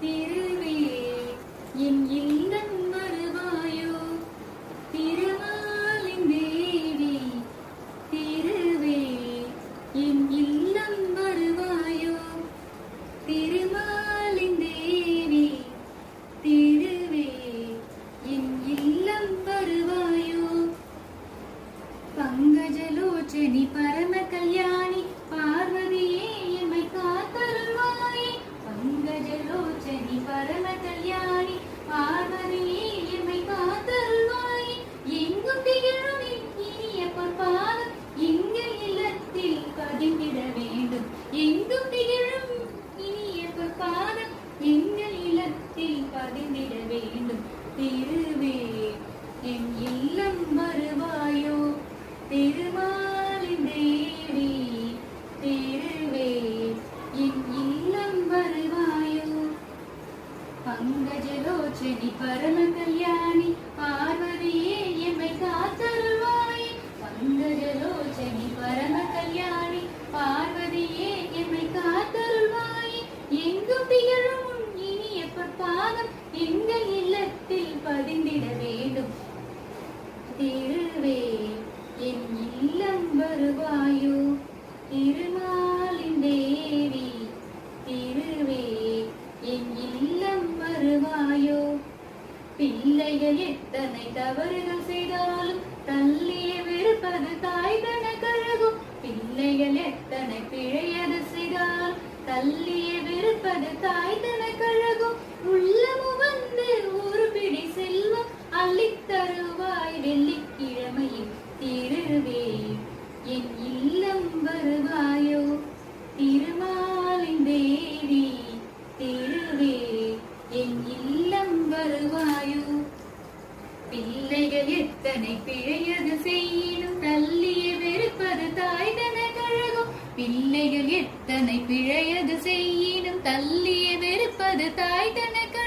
திருவே என் இல்லம் வருவாயோ திருமாலின் தேவி திருவே என் இல்லம் வருவாயோ திருமாலின் தேவி திருவே என் இல்லம் வருவாயோ பங்கஜலோச்சனி பரம கல்யாணி பார்வதியே எம்மை காத்தருள்வாயே பங்கஜலோச்சனி பரம கல்யாணி பார்வதியே எம்மை காத்தருள்வாயே எங்கும் திகழும் இனிய பொற்பாதம் எங்கள் இல்லத்தில் பதிந்திட வேண்டும் எங்கும் திகழும் இனிய பொற்பாதம் எங்கள் இல்லத்தில் பதிந்திட வேண்டும் திருவே என் இல்லம் வருவாயோ திருமாலின் தேவி திருவே என் இல்லம் வருவாயோ பங்கஜலோச்சனி பரம கல்யாணி பார்வதியே எம்மை காத்தருள்வாயே பங்கஜலோச்சனி பரம கல்யாணி பார்வதியே எம்மை காத்தருள்வாயே எங்கும் திகழும் இனிய பொற்பாதம் எங்கள் இல்லத்தில் பதிந்திட வேண்டும் திருவே என் இல்லம் வருவாயோ திருமாலின் தேவி திருவே என் இல்லம் வருவாயோ பிள்ளைகள் எத்தனை தவறுகள் செய்தாலும் தள்ளியே வெறுப்பது தாய் தனக்கழகும் பிள்ளைகள் எத்தனை பிழையது செய்தாலும் தள்ளியே வெறுப்பது தாய் தனக்கழகும் உள்ளமும் வந்து ஒரு பிடி செல்வம் அள்ளித்தருவாய் வெள்ளிக்கிழமையில் திருவே என் இல்லம் வருவாயோ திருமாலின் தேவி திருவே என் இல்லம் வருவாயோ பிள்ளைகள் எத்தனை பிழையது செய்யினும் தள்ளிய வெறுப்பது தாய் தனக்கழகும் பிள்ளைகள் எத்தனை பிழையது செய்யினும் தள்ளிய வெறுப்பது தாய் தனக்கழகும்